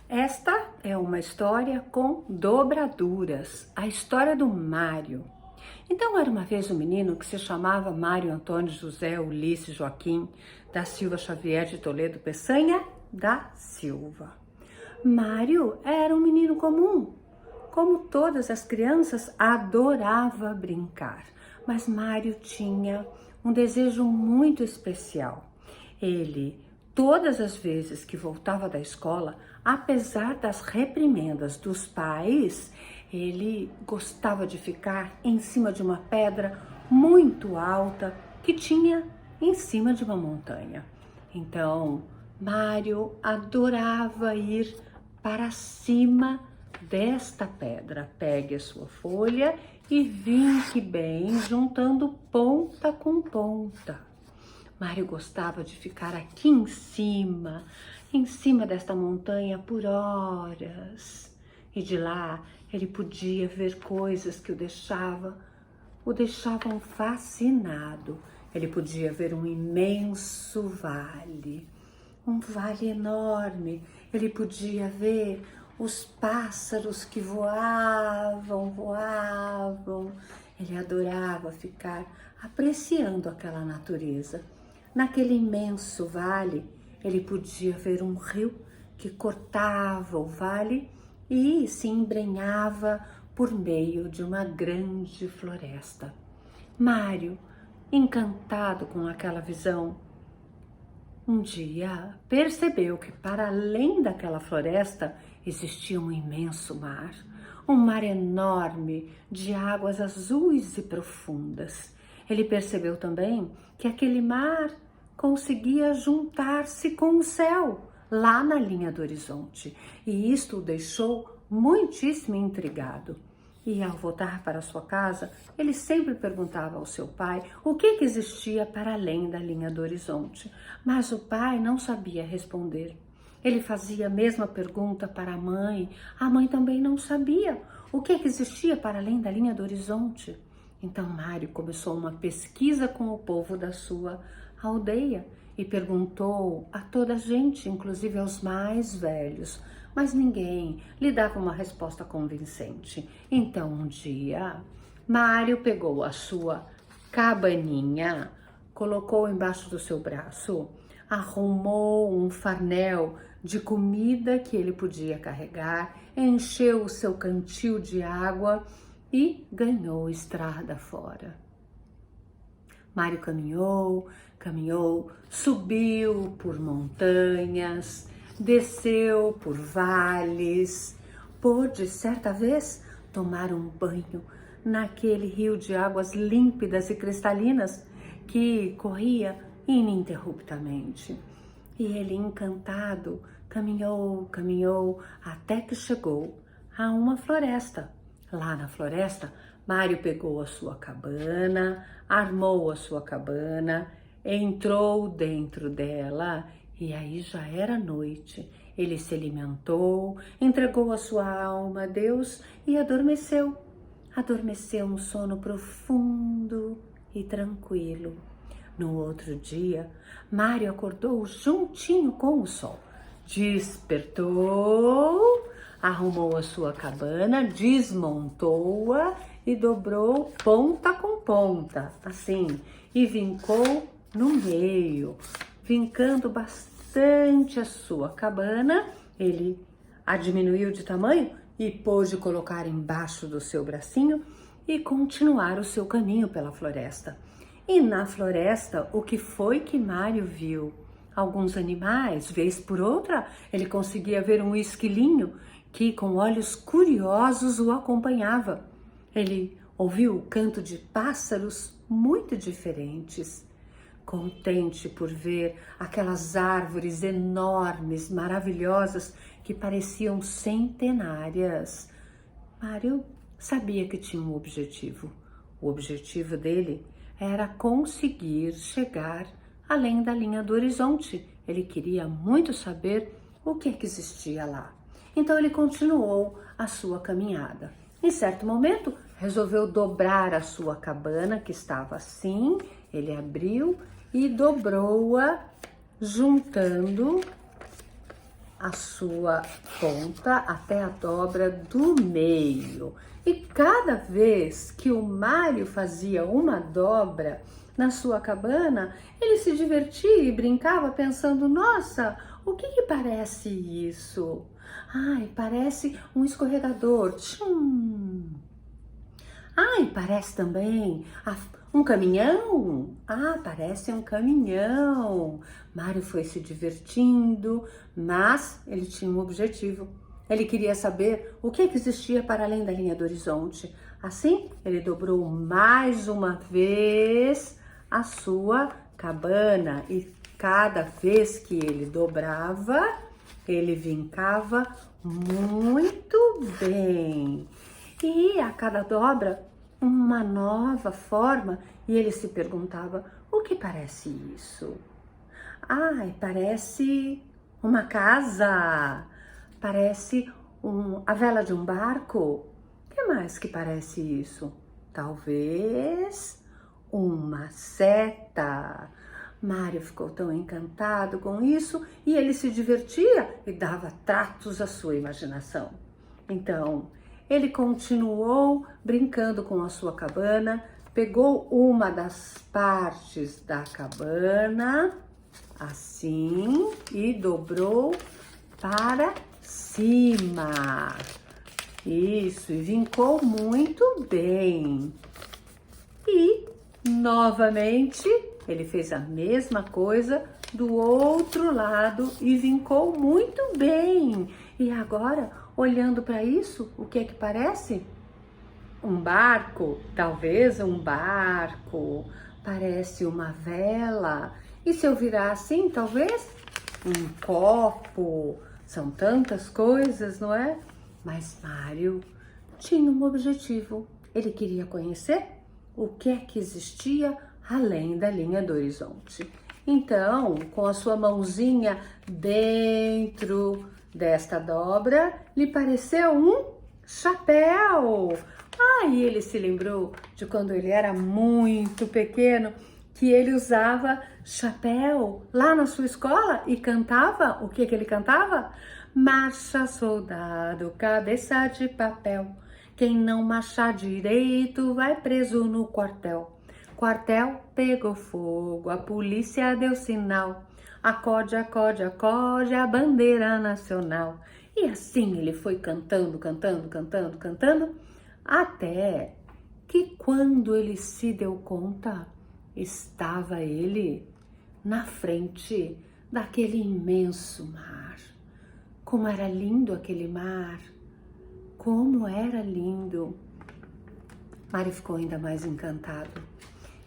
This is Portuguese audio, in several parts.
Esta é uma história com dobraduras, a história do Mário. Então era uma vez um menino que se chamava Mário Antônio José Ulisses Joaquim da Silva Xavier de Toledo Peçanha da Silva. Mário era um menino comum. Como todas as crianças, adorava brincar, mas Mário tinha um desejo muito especial. Ele, todas as vezes que voltava da escola, apesar das reprimendas dos pais, ele gostava de ficar em cima de uma pedra muito alta que tinha em cima de uma montanha. Então, Mário adorava ir para cima desta pedra. Pegue a sua folha e vinque bem, juntando ponta com ponta. Mário gostava de ficar aqui em cima desta montanha por horas. E de lá ele podia ver coisas que o deixavam fascinado. Ele podia ver um imenso vale, um vale enorme. Ele podia ver os pássaros que voavam. Ele adorava ficar apreciando aquela natureza. Naquele imenso vale, ele podia ver um rio que cortava o vale e se embrenhava por meio de uma grande floresta. Mário, encantado com aquela visão, um dia percebeu que para além daquela floresta existia um imenso um mar enorme de águas azuis e profundas. Ele percebeu também que aquele mar conseguia juntar-se com o céu lá na linha do horizonte, e isto o deixou muitíssimo intrigado. E ao voltar para sua casa, ele sempre perguntava ao seu pai o que existia para além da linha do horizonte, mas o pai não sabia responder. Ele fazia a mesma pergunta para a mãe também não sabia o que existia para além da linha do horizonte. Então Mário começou uma pesquisa com o povo da sua aldeia e perguntou a toda a gente, inclusive aos mais velhos, mas ninguém lhe dava uma resposta convincente. Então um dia, Mário pegou a sua cabaninha, colocou embaixo do seu braço, arrumou um farnel de comida que ele podia carregar, encheu o seu cantil de água e ganhou estrada fora. Mário caminhou, subiu por montanhas, desceu por vales, pôde certa vez tomar um banho naquele rio de águas límpidas e cristalinas que corria ininterruptamente. E ele, encantado, caminhou até que chegou a uma floresta. Lá na floresta, Mário pegou a sua cabana, armou a sua cabana, entrou dentro dela e aí já era noite. Ele se alimentou, entregou a sua alma a Deus e adormeceu. Adormeceu um sono profundo e tranquilo. No outro dia, Mário acordou juntinho com o sol. Despertou, arrumou a sua cabana, desmontou-a e dobrou ponta com ponta, assim, e vincou no meio. Vincando bastante a sua cabana, ele a diminuiu de tamanho e pôde colocar embaixo do seu bracinho e continuar o seu caminho pela floresta. E na floresta, o que foi que Mário viu? Alguns animais, vez por outra, ele conseguia ver um esquilinho que com olhos curiosos o acompanhava. Ele ouviu o canto de pássaros muito diferentes. Contente por ver aquelas árvores enormes, maravilhosas, que pareciam centenárias, Mário sabia que tinha um objetivo. O objetivo dele era conseguir chegar além da linha do horizonte. Ele queria muito saber o que existia lá. Então ele continuou a sua caminhada. Em certo momento, resolveu dobrar a sua cabana, que estava assim. Ele abriu e dobrou-a, juntando a sua ponta até a dobra do meio. E cada vez que o Mário fazia uma dobra na sua cabana, ele se divertia e brincava pensando, nossa, o que parece isso? Ai, parece um escorregador. Tchum. Ai, parece também um caminhão. Ah, parece um caminhão. Mário foi se divertindo, mas ele tinha um objetivo. Ele queria saber o que existia para além da linha do horizonte. Assim, ele dobrou mais uma vez a sua cabana e cada vez que ele dobrava, ele vincava muito bem. E a cada dobra, uma nova forma, e ele se perguntava, o que parece isso? Ai, parece uma casa, parece a vela de um barco. O que mais que parece isso? Talvez uma seta. Mário ficou tão encantado com isso e ele se divertia e dava tratos à sua imaginação. Então, ele continuou brincando com a sua cabana, pegou uma das partes da cabana, assim, e dobrou para cima. Isso, e vincou muito bem. E, novamente, ele fez a mesma coisa do outro lado e vincou muito bem. E agora, olhando para isso, o que é que parece? Um barco, talvez um barco. Parece uma vela. E se eu virar assim, talvez um copo. São tantas coisas, não é? Mas Mário tinha um objetivo. Ele queria conhecer o que é que existia além da linha do horizonte. Então, com a sua mãozinha dentro desta dobra, lhe pareceu um chapéu. Aí ele se lembrou de quando ele era muito pequeno, que ele usava chapéu lá na sua escola e cantava. O que ele cantava? Marcha, soldado, cabeça de papel. Quem não marchar direito vai preso no quartel. Quartel pegou fogo, a polícia deu sinal. Acorde, acorde, acorde a bandeira nacional. E assim ele foi cantando, cantando, cantando, cantando, até que quando ele se deu conta, estava ele na frente daquele imenso mar. Como era lindo aquele mar! Como era lindo! Mário ficou ainda mais encantado.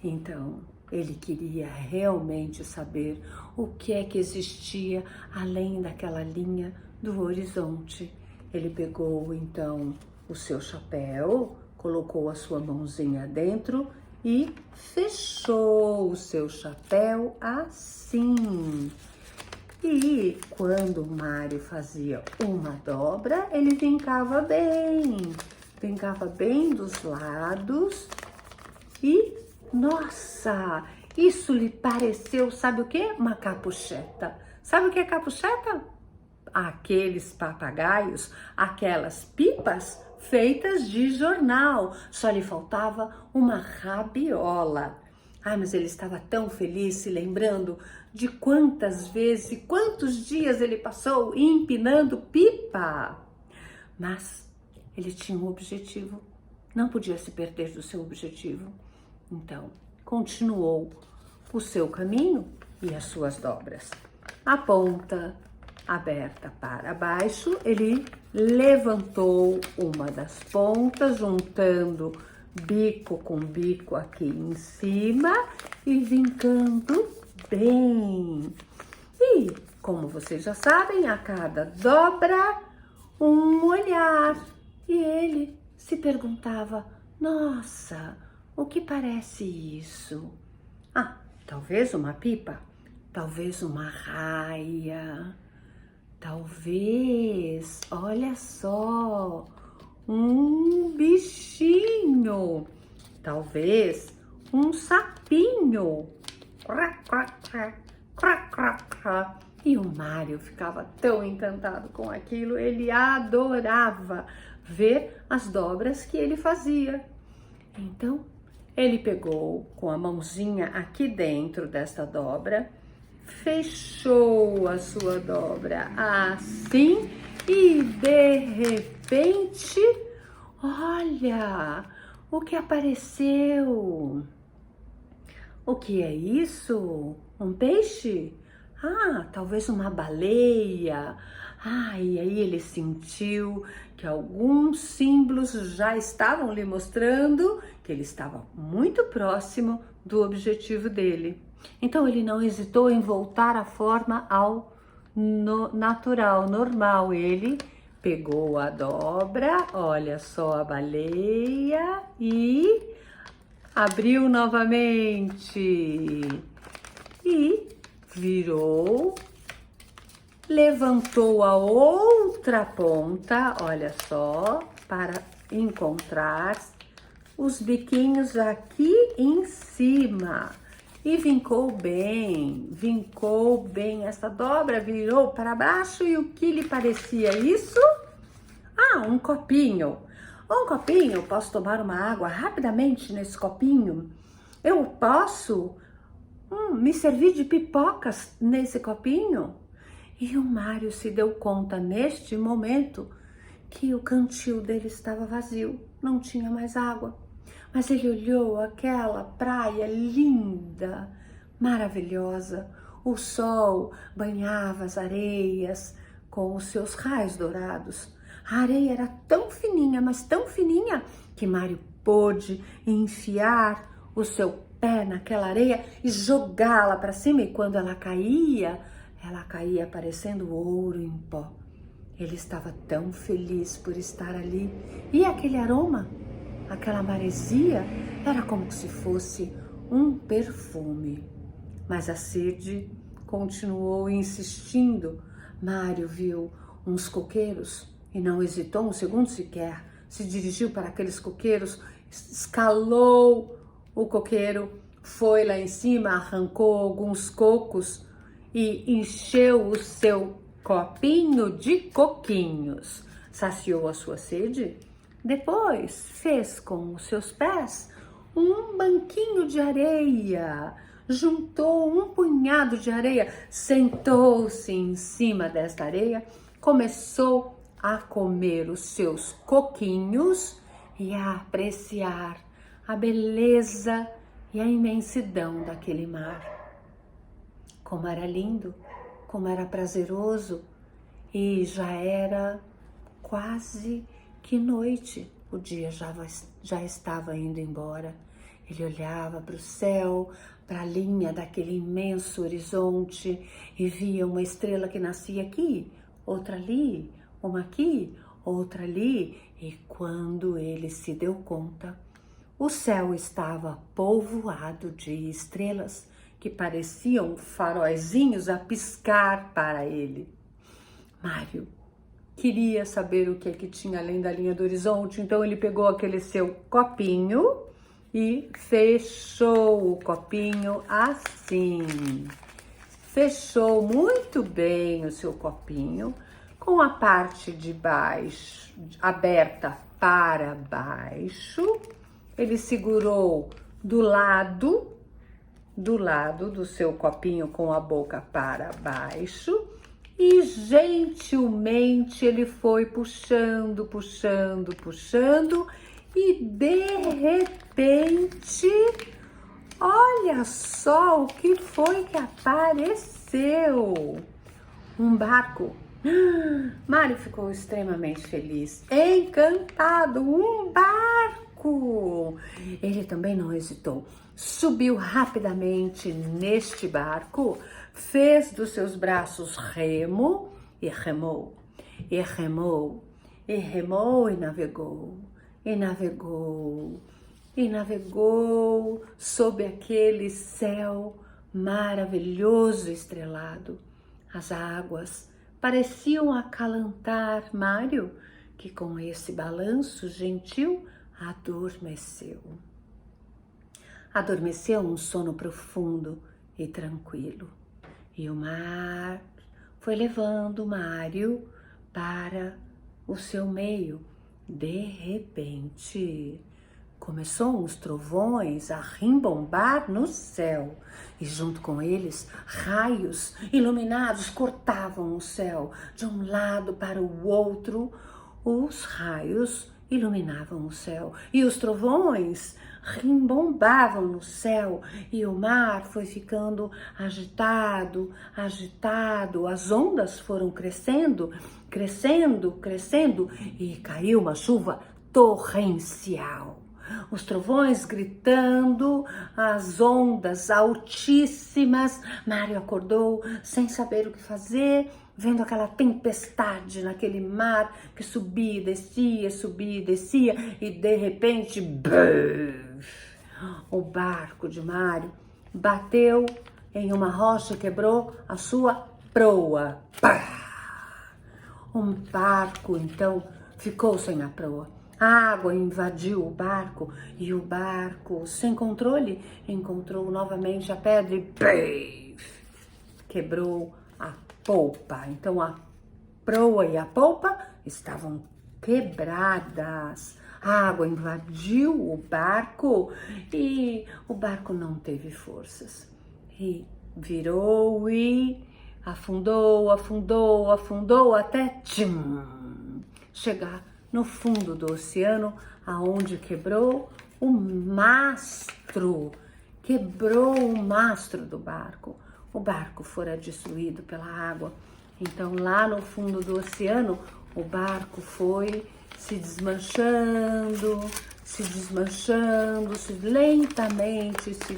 Então, ele queria realmente saber o que é que existia além daquela linha do horizonte. Ele pegou, então, o seu chapéu, colocou a sua mãozinha dentro e fechou o seu chapéu assim. E quando o Mário fazia uma dobra, ele vincava bem dos lados e, nossa, isso lhe pareceu, sabe o quê? Uma capucheta. Sabe o que é capucheta? Aqueles papagaios, aquelas pipas feitas de jornal. Só lhe faltava uma rabiola. Ai, mas ele estava tão feliz se lembrando de quantas vezes e quantos dias ele passou empinando pipa. Mas ele tinha um objetivo, não podia se perder do seu objetivo. Então, continuou o seu caminho e as suas dobras. A ponta aberta para baixo, ele levantou uma das pontas, juntando bico com bico aqui em cima e vincando bem. E, como vocês já sabem, a cada dobra, um olhar. E ele se perguntava, nossa, o que parece isso? Ah, talvez uma pipa, talvez uma raia, talvez, olha só, um bichinho, talvez um sapinho. E o Mário ficava tão encantado com aquilo, ele adorava ver as dobras que ele fazia. Então, ele pegou com a mãozinha aqui dentro desta dobra, fechou a sua dobra assim e de repente, olha o que apareceu. O que é isso? Um peixe? Ah, talvez uma baleia. Ah, e aí ele sentiu que alguns símbolos já estavam lhe mostrando que ele estava muito próximo do objetivo dele. Então ele não hesitou em voltar à forma ao natural, normal. Ele pegou a dobra, olha só a baleia e abriu novamente e virou, levantou a outra ponta, olha só, para encontrar os biquinhos aqui em cima. E vincou bem essa dobra, virou para baixo e o que lhe parecia isso? Ah, um copinho. Um copinho, posso tomar uma água rapidamente nesse copinho? Eu posso me servir de pipocas nesse copinho? E o Mário se deu conta neste momento que o cantil dele estava vazio, não tinha mais água. Mas ele olhou aquela praia linda, maravilhosa. O sol banhava as areias com os seus raios dourados. A areia era tão fininha, mas tão fininha, que Mário pôde enfiar o seu pé naquela areia e jogá-la para cima. E quando ela caía parecendo ouro em pó. Ele estava tão feliz por estar ali. E aquele aroma, aquela maresia, era como se fosse um perfume. Mas a sede continuou insistindo. Mário viu uns coqueiros e não hesitou um segundo sequer. Se dirigiu para aqueles coqueiros, escalou o coqueiro, foi lá em cima, arrancou alguns cocos e encheu o seu copinho de coquinhos. Saciou a sua sede. Depois fez com os seus pés um banquinho de areia, juntou um punhado de areia, sentou-se em cima desta areia, começou a comer os seus coquinhos e a apreciar a beleza e a imensidão daquele mar. Como era lindo, como era prazeroso, e já era quase que noite, o dia já estava indo embora. Ele olhava para o céu, para a linha daquele imenso horizonte e via uma estrela que nascia aqui, outra ali, uma aqui, outra ali. E quando ele se deu conta, o céu estava povoado de estrelas que pareciam faróizinhos a piscar para ele. Mário queria saber o que é que tinha além da linha do horizonte, então ele pegou aquele seu copinho e fechou o copinho assim. Fechou muito bem o seu copinho, com a parte de baixo aberta para baixo. Ele segurou do lado do seu copinho com a boca para baixo e gentilmente ele foi puxando e de repente, olha só o que foi que apareceu. Um barco. Mário ficou extremamente feliz, encantado. Um barco! Ele também não hesitou. Subiu rapidamente neste barco, fez dos seus braços remo e remou, e remou, e remou e navegou, e navegou, e navegou sob aquele céu maravilhoso estrelado. As águas pareciam acalantar Mário, que com esse balanço gentil adormeceu. Adormeceu um sono profundo e tranquilo. E o mar foi levando Mário para o seu meio. De repente, começou uns trovões a rimbombar no céu e junto com eles raios iluminados cortavam o céu. De um lado para o outro, os raios iluminavam o céu e os trovões rimbombavam no céu e o mar foi ficando agitado, agitado. As ondas foram crescendo, crescendo, crescendo e caiu uma chuva torrencial. Os trovões gritando, as ondas altíssimas. Mário acordou sem saber o que fazer, vendo aquela tempestade naquele mar que subia e descia, e de repente, o barco de Mário bateu em uma rocha e quebrou a sua proa. O barco então ficou sem a proa. A água invadiu o barco e o barco, sem controle, encontrou novamente a pedra e quebrou a polpa. Então a proa e a polpa estavam quebradas. A água invadiu o barco e o barco não teve forças. E virou e afundou, afundou, afundou até chegar no fundo do oceano, aonde quebrou o mastro. Quebrou o mastro do barco. O barco fora destruído pela água. Então, lá no fundo do oceano, o barco foi se desmanchando, lentamente se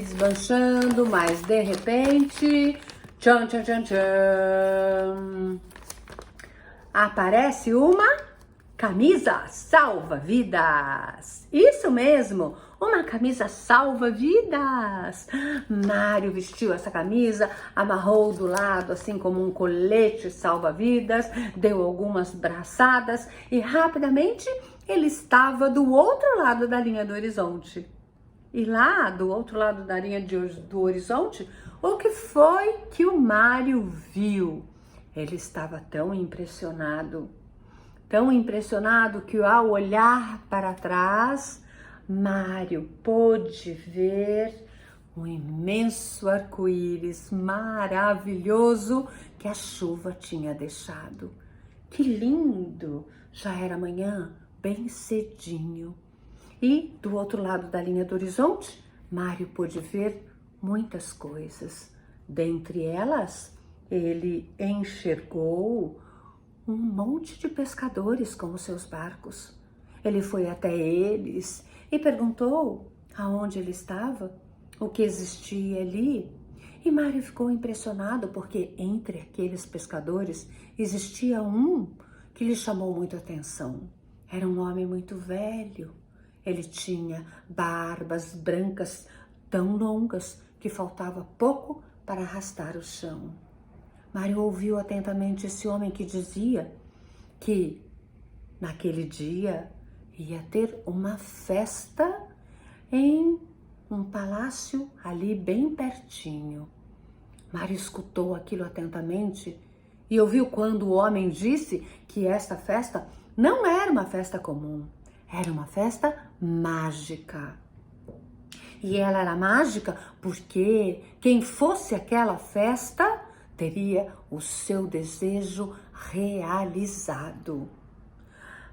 desmanchando, mas de repente, tchan, tchan, tchan, tchan, aparece uma camisa salva-vidas. Isso mesmo, uma camisa salva-vidas. Mário vestiu essa camisa, amarrou do lado assim como um colete salva-vidas, deu algumas braçadas e rapidamente ele estava do outro lado da linha do horizonte. E lá do outro lado da linha do horizonte, o que foi que o Mário viu? Ele estava tão impressionado que ao olhar para trás, Mário pôde ver um imenso arco-íris maravilhoso que a chuva tinha deixado. Que lindo! Já era manhã, bem cedinho. E do outro lado da linha do horizonte, Mário pôde ver muitas coisas. Dentre elas, ele enxergou um monte de pescadores com os seus barcos. Ele foi até eles e perguntou aonde ele estava, o que existia ali. E Mário ficou impressionado porque entre aqueles pescadores existia um que lhe chamou muito a atenção. Era um homem muito velho. Ele tinha barbas brancas tão longas que faltava pouco para arrastar o chão. Mário ouviu atentamente esse homem que dizia que naquele dia ia ter uma festa em um palácio ali bem pertinho. Mário escutou aquilo atentamente e ouviu quando o homem disse que esta festa não era uma festa comum, era uma festa mágica. E ela era mágica porque quem fosse àquela festa teria o seu desejo realizado.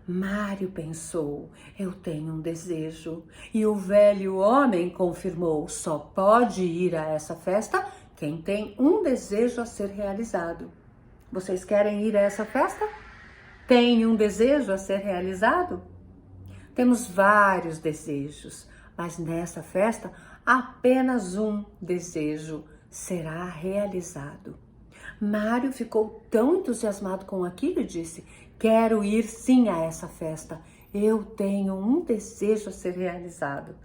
Mário pensou, eu tenho um desejo. E o velho homem confirmou, só pode ir a essa festa quem tem um desejo a ser realizado. Vocês querem ir a essa festa? Tem um desejo a ser realizado? Temos vários desejos, mas nessa festa apenas um desejo será realizado. Mário ficou tão entusiasmado com aquilo e disse, quero ir sim a essa festa, eu tenho um desejo a ser realizado.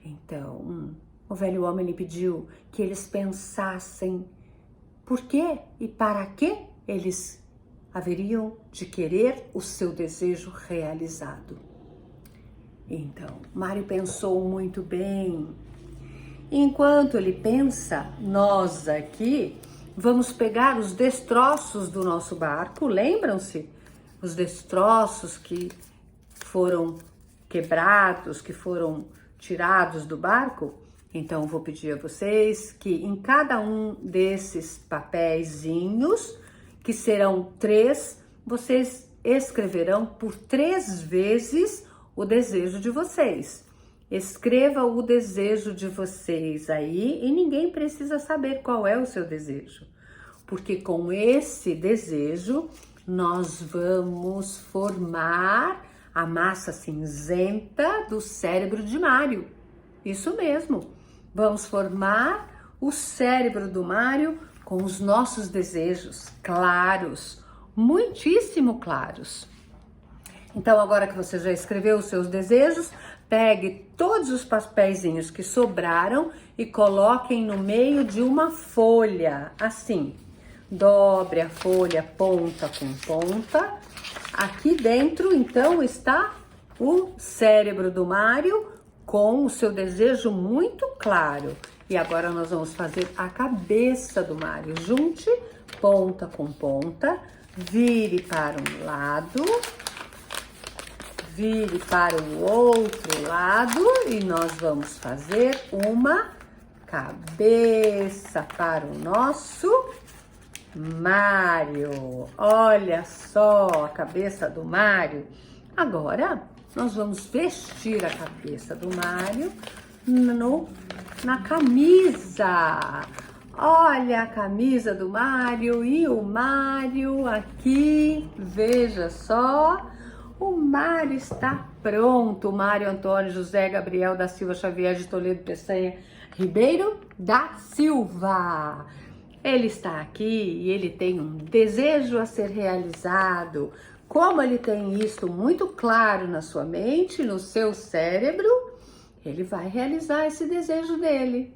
Então, o velho homem lhe pediu que eles pensassem por que e para que eles haveriam de querer o seu desejo realizado. Então, Mário pensou muito bem Enquanto ele pensa, nós aqui vamos pegar os destroços do nosso barco, lembram-se? Os destroços que foram quebrados, que foram tirados do barco? Então, eu vou pedir a vocês que em cada um desses papeizinhos, que serão 3, vocês escreverão por 3 vezes o desejo de vocês. Escreva o desejo de vocês aí e ninguém precisa saber qual é o seu desejo, porque com esse desejo nós vamos formar a massa cinzenta do cérebro de Mário. Isso mesmo, vamos formar o cérebro do Mário com os nossos desejos claros, muitíssimo claros. Então, agora que você já escreveu os seus desejos, pegue todos os papeizinhos que sobraram e coloquem no meio de uma folha, assim. Dobre a folha ponta com ponta. Aqui dentro, então, está o cérebro do Mário com o seu desejo muito claro. E agora nós vamos fazer a cabeça do Mário. Junte ponta com ponta, vire para um lado, vire para o outro lado e nós vamos fazer uma cabeça para o nosso Mário. Olha só a cabeça do Mário. Agora nós vamos vestir a cabeça do Mário na camisa. Olha a camisa do Mário e o Mário aqui, veja só. O Mário está pronto. Mário Antônio José Gabriel da Silva Xavier de Toledo Peçanha Ribeiro da Silva. Ele está aqui e ele tem um desejo a ser realizado. Como ele tem isso muito claro na sua mente, no seu cérebro, ele vai realizar esse desejo dele.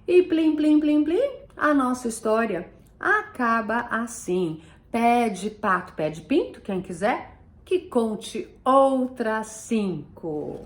E plim, plim, plim, plim, a nossa história acaba assim. Pede pato, pede pinto, quem quiser, que conte outras 5.